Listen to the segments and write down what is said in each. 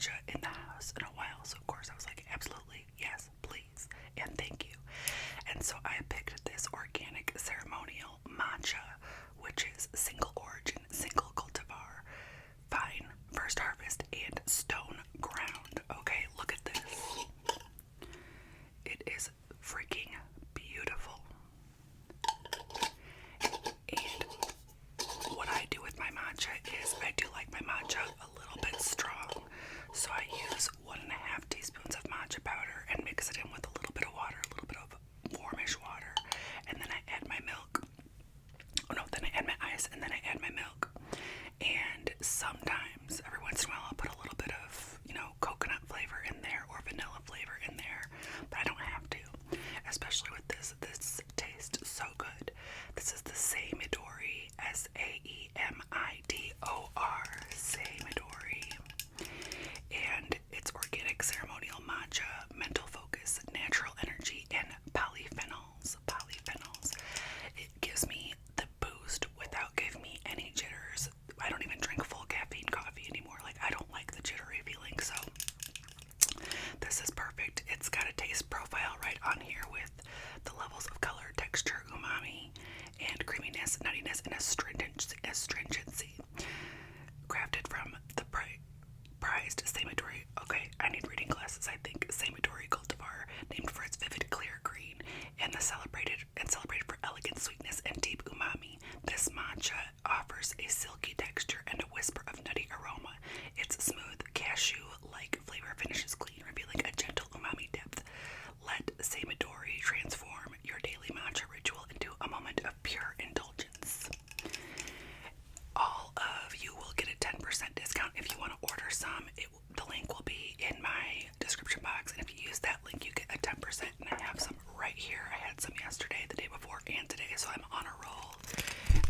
matcha in the house in a while, so of course I was like, absolutely, yes, please, and thank you. And so I picked this organic ceremonial matcha, which is single origin, single cultivar, fine, first harvest, and stone ground. Okay, look at this. It is freaking beautiful. And what I do with my matcha is I do like my matcha a little bit strong. So I use 1.5 teaspoons of matcha powder and mix it in with a little bit of water, a little bit of warmish water. And then I add my milk. Oh no, then I add my ice and then I add my milk. And sometimes, every once in a while, I'll put a little bit of, coconut flavor in there or vanilla flavor in there. But I don't have to, especially with this. This tastes so good. This is the Saemidori, Saemidor, Saemidori. And it's organic ceremonial matcha, mental focus, natural energy, and polyphenols. It gives me the boost without giving me any jitters. I don't even drink full caffeine coffee anymore. Like, I don't like the jittery feeling, so this is perfect. It's got a taste profile right on here with the levels of color, texture, umami, and creaminess, nuttiness, and astringency. Crafted from the prized Saemidori. Okay, I need reading glasses. I think Saemidori cultivar, named for its vivid clear green and celebrated for elegant sweetness and deep umami. This matcha offers a silky texture and a whisper of nutty aroma. Its smooth cashew-like flavor finishes clean, revealing a gentle umami depth. Let Saemidori transform your daily matcha ritual into a moment of pure indulgence. All of you will get a 10% discount if you want to order some. The link will be in my description box, and if you use that link, you get a 10%. And I have some right here. I had some yesterday, the day before, and today, so I'm on a roll.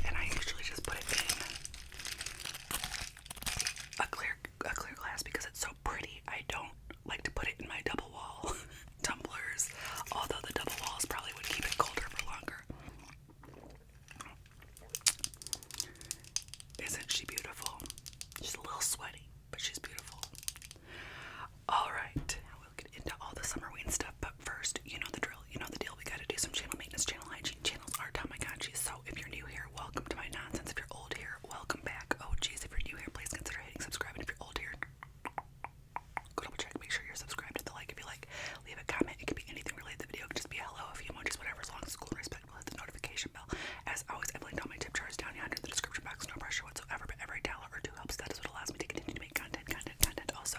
And I usually just put it in a clear glass because it's so pretty. I don't like to put it in my double wall tumblers, although the double walls probably would keep it colder for longer. Isn't she beautiful? She's a little sweaty, but she's beautiful. Alright, we'll get into all the Summerween stuff, but first, you know the drill, you know the deal. We gotta do some channel maintenance, channel hygiene. Channels are Tamagotchi, so if you're new here, welcome to my nonsense. If you're old here, welcome back. Oh geez, if you're new here, please consider hitting subscribe, and if you're old here, go double check, make sure you're subscribed, hit the like if you like, leave a comment. It could be anything related to the video. It could just be a hello, a few emojis, whatever, as long as it's cool and respectful. Hit the notification bell. As always, I've linked all my tip jars down yonder in the description box. No pressure whatsoever, but every $1 or $2 helps. That is what allows me to continue to make content. Also,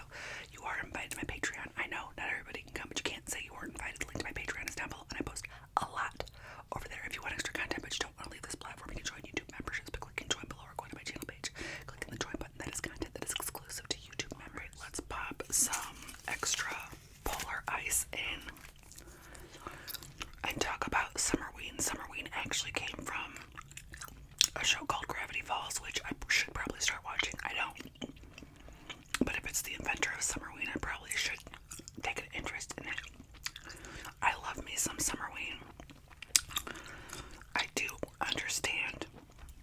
you are invited to my Patreon. I know not everybody can come, but you can't say you weren't invited. The link to my Patreon is down below, and I post a lot over there. If you want extra content, but you don't want to leave this platform, you can join YouTube memberships by clicking join below or going to my channel page. Clicking the join button. That is content that is exclusive to YouTube members. Let's pop some extra polar ice in and talk about Summerween. Summerween actually came from a show called Gravity Falls, which I should probably start watching. I don't. But if it's the inventor of Summerween, I probably should take an interest in it. I love me some Summerween. I do understand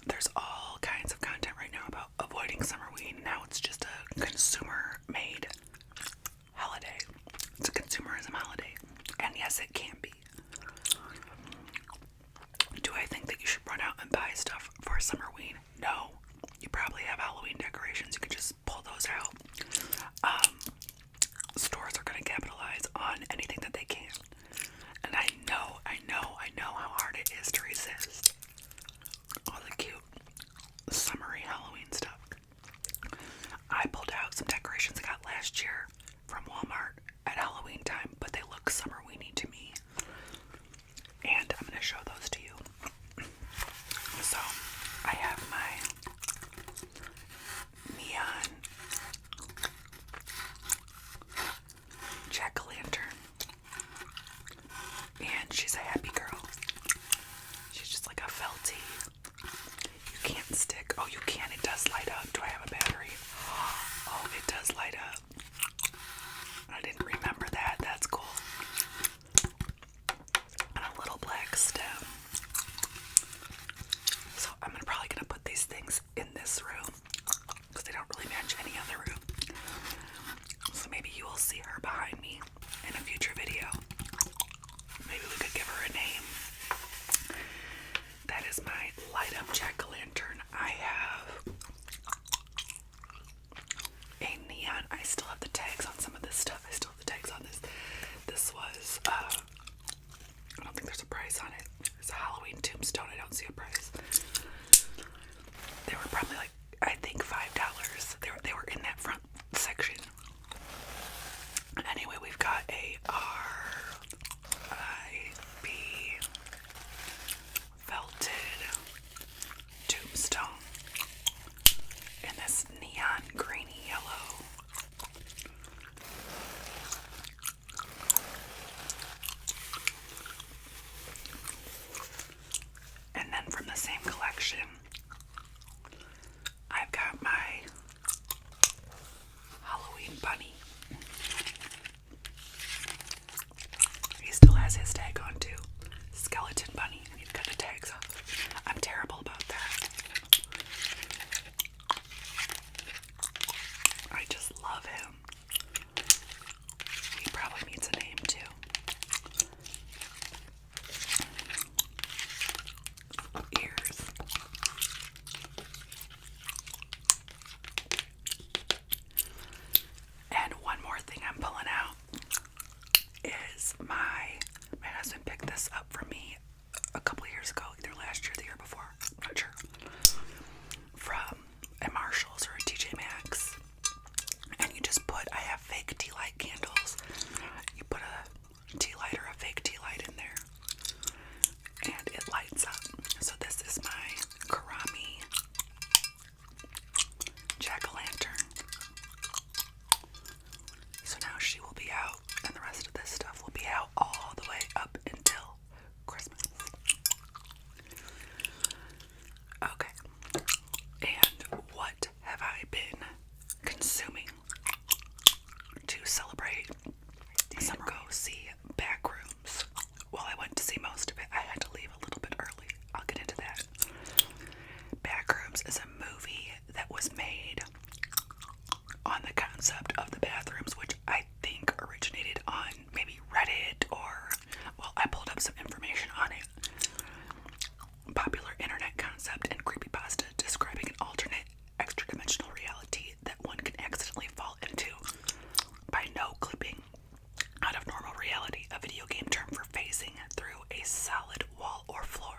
there's all kinds of content right now about avoiding Summerween. Now it's just a consumer-made holiday. It's a consumerism holiday. And yes, it can be. Do I think that you should run out and buy stuff for Summerween? No. You probably have Halloween decorations. You could just pull those out. Stores are going to capitalize on anything that they can. And I know how hard it is to resist all the cute summery Halloween stuff. I pulled out some decorations I got last year from Walmart at Halloween time, but they look Summerweeny to me. And I'm going to show those to you. So, I have my neon jack-o'-lantern, and she's a happy girl. She's just like a felty. You can't stick. Oh, you can. It does light up. Do I have a battery? Oh, it does light up. I didn't remember that. That's cool. And a little black stem. So I'm probably gonna put these things in this room because they don't really match any other room. bunny. He still has his tag on too. Skeleton bunny. I need to cut the tags off. I'm terrible about that. I just love him. He probably needs a name too. Ears. And one more thing I'm pulling out is my husband picked this up for me a couple years ago, either last year or the year before, I'm not sure, from a Marshall's or a TJ Maxx. And you just put, I have fake tea light candles. You put a tea light or a fake tea light in there, and it lights up. So this is my Karami jack-o'-lantern. So now she will be out, and the rest of this stuff will be out all the way up until Christmas. Okay. And what have I been consuming to celebrate summer? Go see Backrooms. Well, I went to see most of it. I had to leave a little bit early. I'll get into that. Backrooms is a movie that was made on the concept of the bathrooms, which I think originated on maybe Reddit or, well, I pulled up some information on it. Popular internet concept and creepypasta describing an alternate extra-dimensional reality that one can accidentally fall into by no-clipping out of normal reality, a video game term for phasing through a solid wall or floor.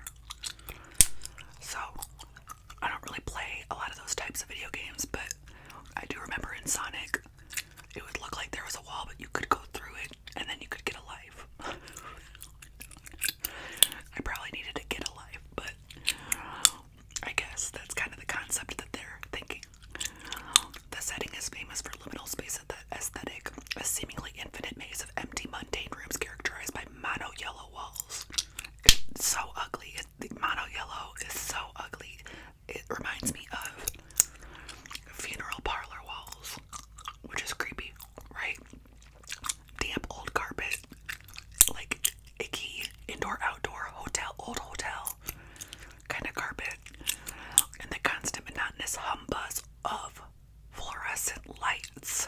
So, I don't really play a lot of those types of video games, but I do remember in Sonic, it would look like there was a wall, but you could go through it, and then you could get a life. I probably needed to get a life, but I guess that's kind of the concept that they're thinking. The setting is famous for liminal space aesthetic, a seemingly infinite maze of empty, mundane rooms characterized by mono yellow walls. It's so ugly. The mono yellow is so ugly. It reminds me of funeral parlor walls, which is creepy, right? Damp old carpet, like icky indoor-outdoor old hotel kind of carpet, and the constant monotonous humbuzz of fluorescent lights.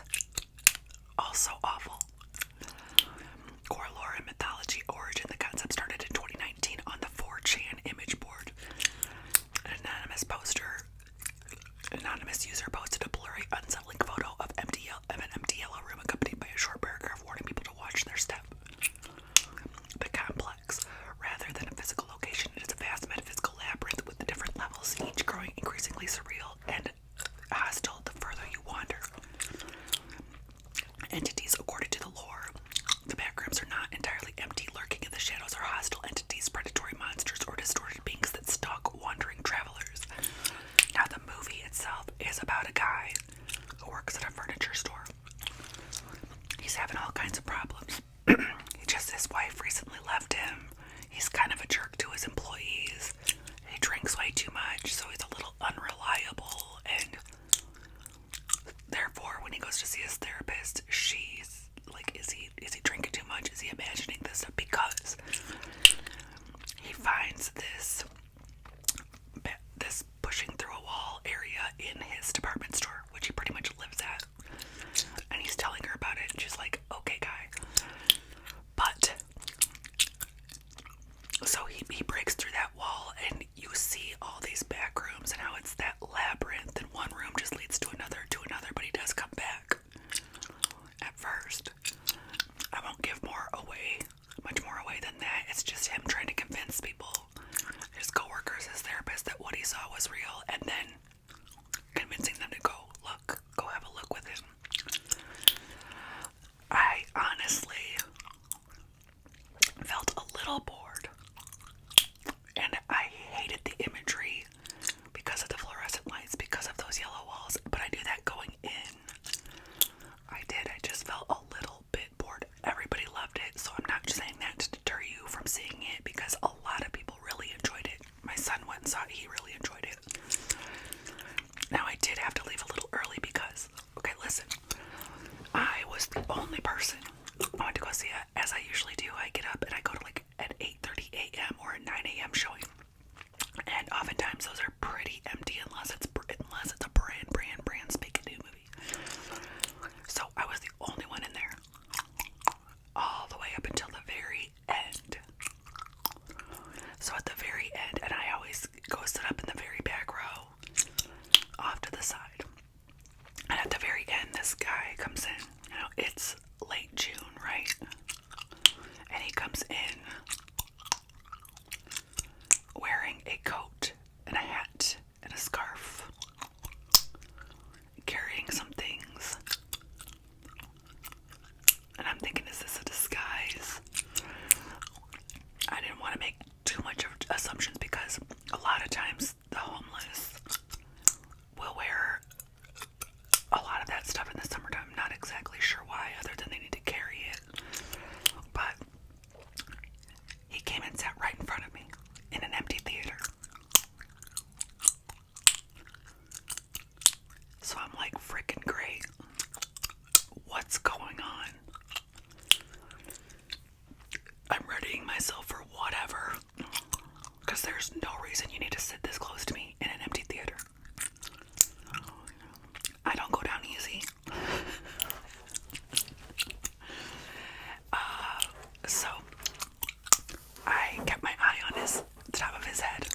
Also awful. Core lore and mythology origin. The concept started in 2019 on the 4chan image board. An anonymous user posted a blurry, unsettling photo of an empty yellow room accompanied by a short paragraph warning people to watch their step. The complex, rather than a physical location, it is a vast metaphysical labyrinth with the different levels, each growing increasingly surreal and hostile the further you wander. Entities, according to the lore, the backrooms are not entirely empty. Lurking in the shadows are hostile entities, predatory monsters, or distorted beings that stalk wandering travelers. Now, the movie itself is about a guy who works at a furniture store. He's having all kinds of problems. His wife recently left him. He's kind of a jerk to his employees. He drinks way too much, so he's a little unreliable, and therefore, when he goes to see his therapist, she's like, is he drinking too much? Is he imagining this stuff? Because he finds this pushing through a wall area in his department store, which he pretty much lives at. And he's telling her about it, and she's like, okay, guy. But so he breaks through that wall, and you see all these back rooms and how it's that labyrinth, and one room just leads to another, but he does come back at first. I won't was the only person I went to go see it. As I usually do, I get up and I go to like at 8:30 a.m. or a 9 a.m. showing. And oftentimes those are pretty empty unless it's a brand spanking new movie. So I was the only one in there all the way up until the very end. So at the very end, and I always go sit up in the very back row off to the side. And at the very end, this guy comes in. Now it's late June, right? And he comes in wearing a coat and a hat and a scarf, carrying some things. And I'm thinking, is this a disguise? I didn't want to make too much of assumptions because a lot of times the homeless will wear a lot of that stuff in the summertime. I'm not exactly sure why, other than they need to carry it. But he came and sat right in front of me in an empty theater. So I'm like, freaking great. What's going on? I'm readying myself for whatever. Because there's no reason you need to sit this close to me in an empty theater. I don't go down easy. So I kept my eye on the top of his head.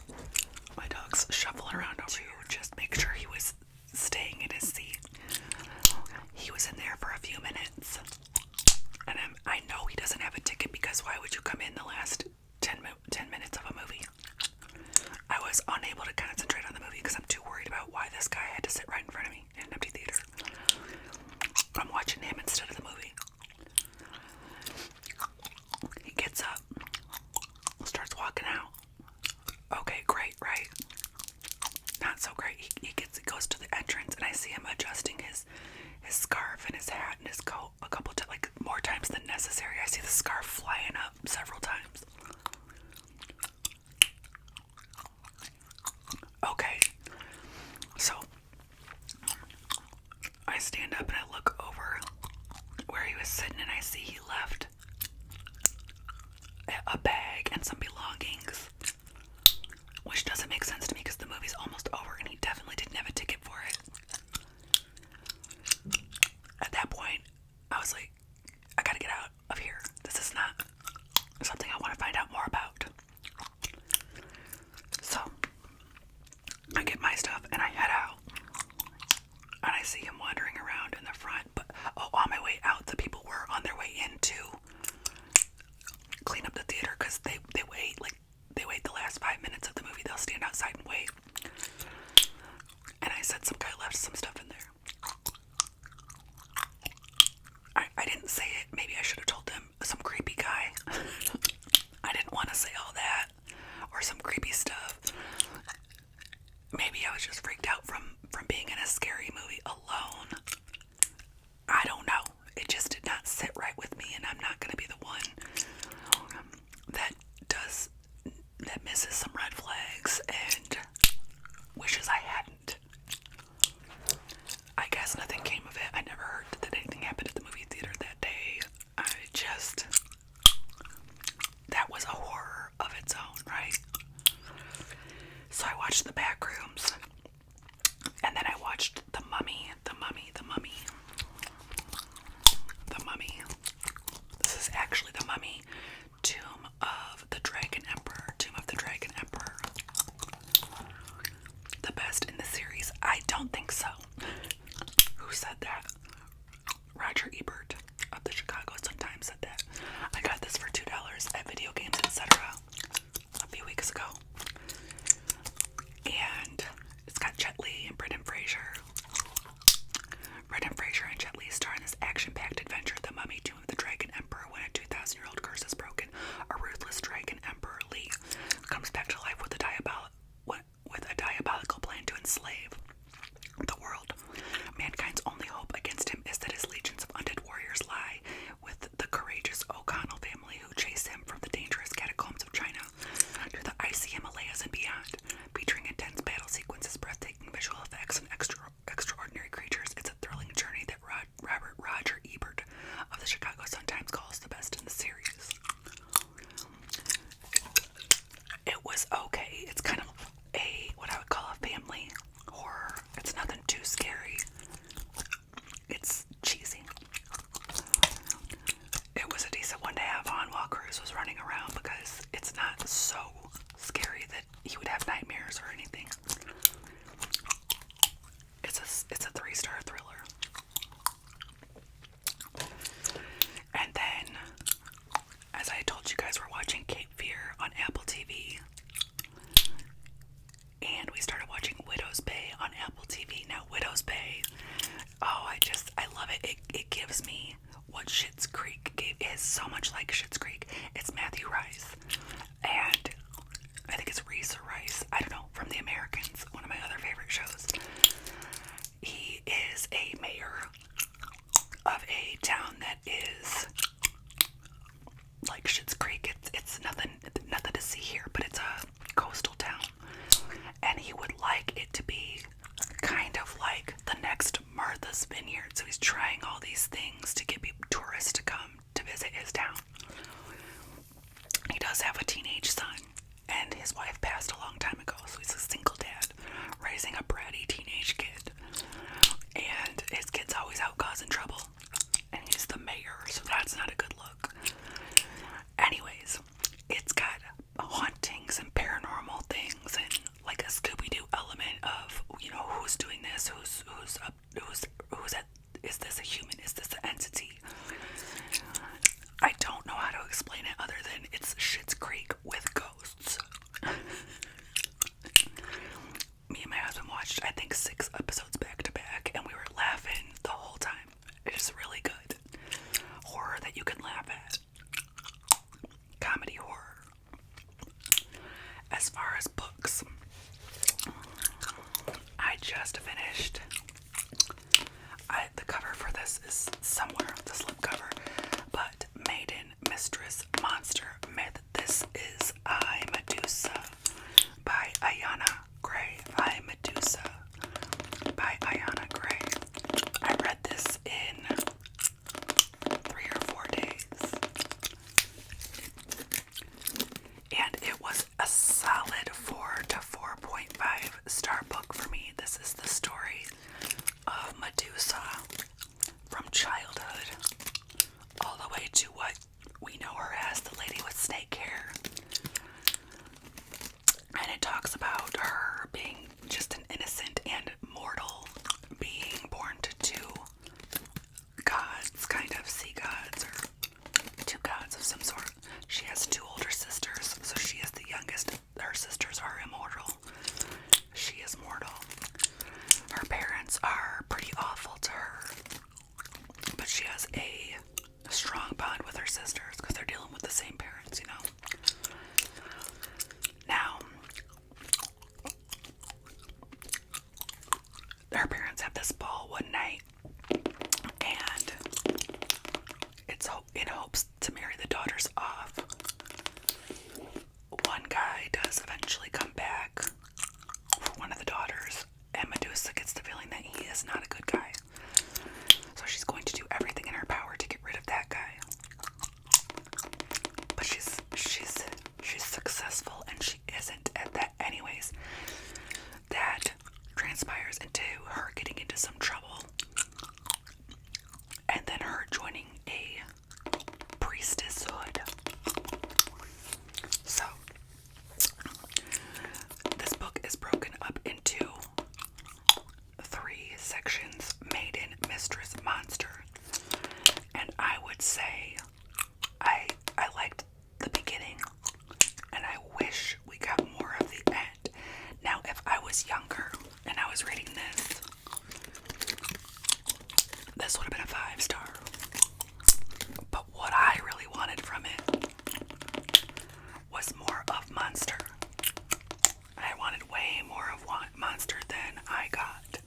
My dog's shuffling around over here, just make sure he was staying in his seat. He was in there for a few minutes. And I know he doesn't have a ticket because why would you come in the last 10 minutes of a movie? I was unable to concentrate on the movie because I'm too worried about why this guy had to sit right in front of me in an empty theater. I'm watching him instead of the movie. He gets up, starts walking out. Okay, great, right? Not so great. He goes to the entrance and I see him adjusting his scarf and his hat and his coat a couple times, like more times than necessary. I see the scarf flying up several times. Okay, so I stand up and I look over where he was sitting and I see he left a bag and some belongings, which doesn't make sense to me because the movie's almost over and he definitely didn't have a ticket for it. At that point, I was like, I gotta get out of here. This is not something I want to find out more about. So I get my stuff and I head out. And I see him wandering around in the front. But on my way out, the people were on their way in to clean up the theater because they wait the last 5 minutes of the movie. They'll stand outside and wait. And I said some guy left some stuff in there. I didn't say it. Maybe I should have told them some creepy guy. I didn't want to say all that or some creepy stuff. Maybe I was just freaked out from being in a scary movie alone. I don't know. It just did not sit right with me, and I'm not going to be the one that misses some red flags and wishes I hadn't. I guess nothing came of it. I never heard that anything happened at the movie theater that day. That was a horror of its own, right? So I watched the Backrooms, and then I watched The Mummy. it gives me what Schitt's Creek gave. It is so much like Schitt's Creek. It's Matthew Rice, and I think it's Reese or Rice, I don't know, from The Americans, one of my other favorite shows. He is a mayor of a town that is like Schitt's Creek. It's nothing to see here, but it's a coastal town, and he would like it to be kind of like the next Martha's Vineyard. So he's trying all these things to get tourists to come to visit his town. He does have a teenage son, and his wife passed a long time ago, so he's a single dad raising a bratty teenage kid, and his kid's always out causing trouble, and he's the mayor, so that's not a good look. Anyways, it's got hauntings and paranormal things and like a Scooby-Doo element of, you know, who's doing this, is this a human, is this an entity? I don't know how to explain it other than it's Schitt's Creek with ghosts. Me and my husband watched, I think, 6 episodes back to back, and we were laughing the whole time. It's really good. Horror that you can laugh at. Comedy horror. As far as books, I just finished. The cover for this is somewhere, the slipcover, but Maiden, Mistress, Monster, Myth. This is I, Medusa by Ayanna Gray. I, Medusa by Ayanna Gray. I read this in 3 or 4 days, and it was a solid 4 to 4.5 star book for me. This is the story of Medusa from childhood all the way to what we know her as, the lady with snake hair. And it talks about her being just an innocent and mortal being born to 2 gods, kind of sea gods or 2 gods of some sort. She has 2 older sisters, so she is the youngest. Her sisters are immortal. She is mortal. Her parents are pretty awful to her, but she has a strong bond with her sisters because they're dealing with the same parents, you know. Now, her parents have this ball one night, and it's in hopes to marry the daughters off. One guy does eventually come back for one of the daughters, and Medusa gets the feeling that he is not a good guy. So she's going to do everything in her power to get rid of that guy. But she's successful, and she isn't at that anyways. That transpires into her getting into some trouble, and then her joining a priestesshood. So this book is broken up into 3 sections: Maiden, Mistress, Monster. And I would say I liked the beginning, and I wish we got more of the end. Now, if I was younger and I was reading this would have been a 5-star. But what I really wanted from it was more of Monster. I wanted way more of Monster than I got.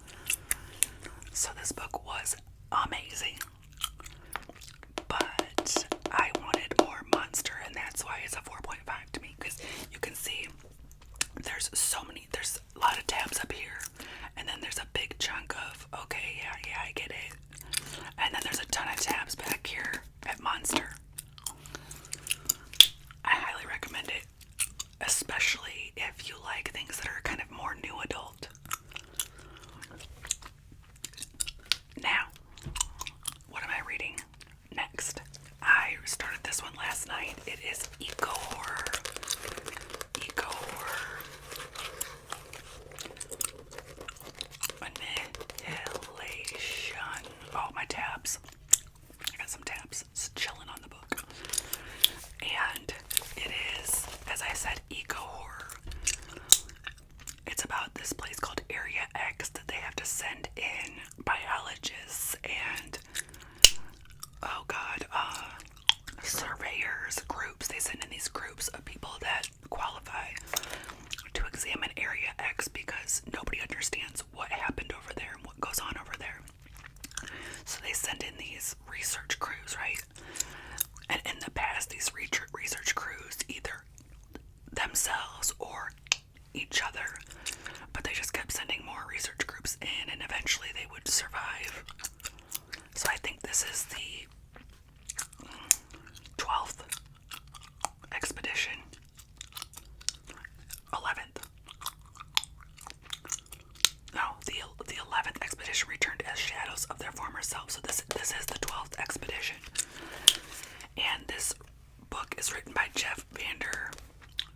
So this book was amazing, but I wanted more Monster, and that's why it's a 4.5 to me, because you can see there's a lot of tabs up here, and then there's a big chunk of, okay, yeah, I get it, and then there's a ton of tabs back here at Monster. I highly recommend it, especially if you like things that are kind of more new adult. Now, what am I reading next? I started this one last night. It is eco horror. Annihilation. Oh, my tabs. I got some tabs chilling on the book. And it is, as I said, eco horror. It's about this place called Area X that they have to send in biologists and this is the 12th expedition. 11th. No, the 11th expedition returned as shadows of their former selves. So this is the 12th expedition. And this book is written by Jeff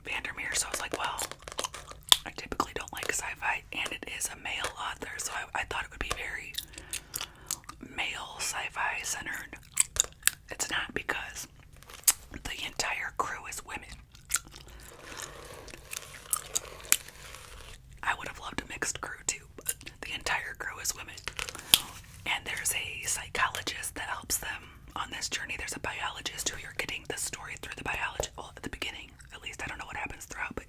Vandermeer. So I was like, well, I typically don't like sci-fi, and it is a male author, so I thought it would be very male sci-fi centered. It's not, because the entire crew is women. I would have loved a mixed crew too, but the entire crew is women. And there's a psychologist that helps them on this journey. There's a biologist who you're getting the story through the biology. Well, at the beginning, at least. I don't know what happens throughout, but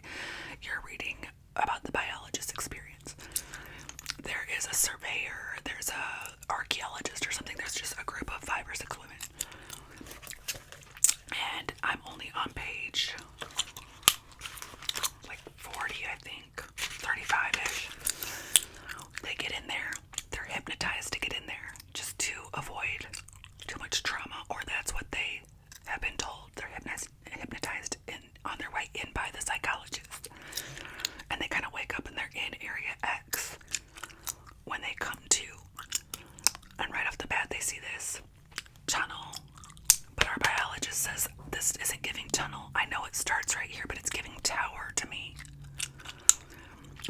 you're reading about the biologist's experience. There is a surveyor, there's a archaeologist or something. There's just a group of 5 or 6 women. And I'm only on page like 40, I think, 35-ish. They get in there, they're hypnotized to get in there just to avoid too much trauma, or that's what they have been told. They're hypnotized on their way in by the psychologist. And they kind of wake up and they're in Area X when they come to. And right off the bat, they see this tunnel. But our biologist says, this isn't giving tunnel. I know it starts right here, but it's giving tower to me.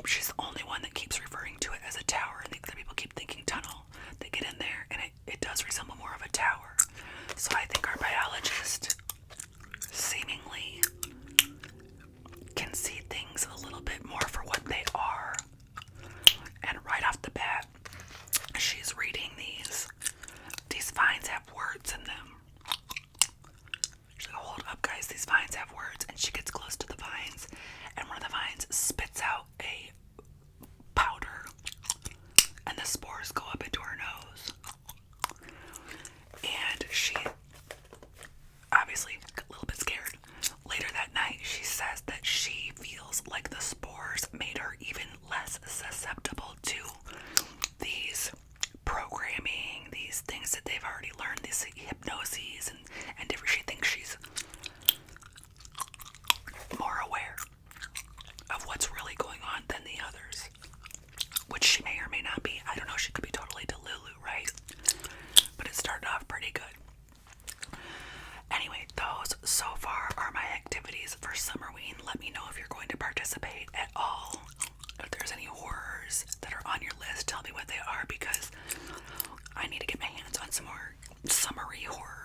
She's the only one that keeps referring to it as a tower, and the other people keep thinking tunnel. They get in there, and it does resemble more of a tower. So I think our biologist seemingly can see things a little bit more for what they are. And right off the bat, she's reading these vines have words in them. She's like, hold up guys, these vines have words. And she gets close to the vines, and one of the vines spits out a powder, and the spores go up into her nose. And she obviously got a little bit scared. Later that night, she says that she feels like the spores made her even less susceptible to these programming, these things that they've already learned, these hypnoses and different. She thinks she's more aware of what's really going on than the others, which she may or may not be. I don't know, she could be totally delulu, right? But it started off pretty good. Anyway, those so far are my activities for Summerween. Let me know if you're going to participate at all. If there's any horrors that are on your list, tell me what they are, because I need to get my hands on some more summery horror.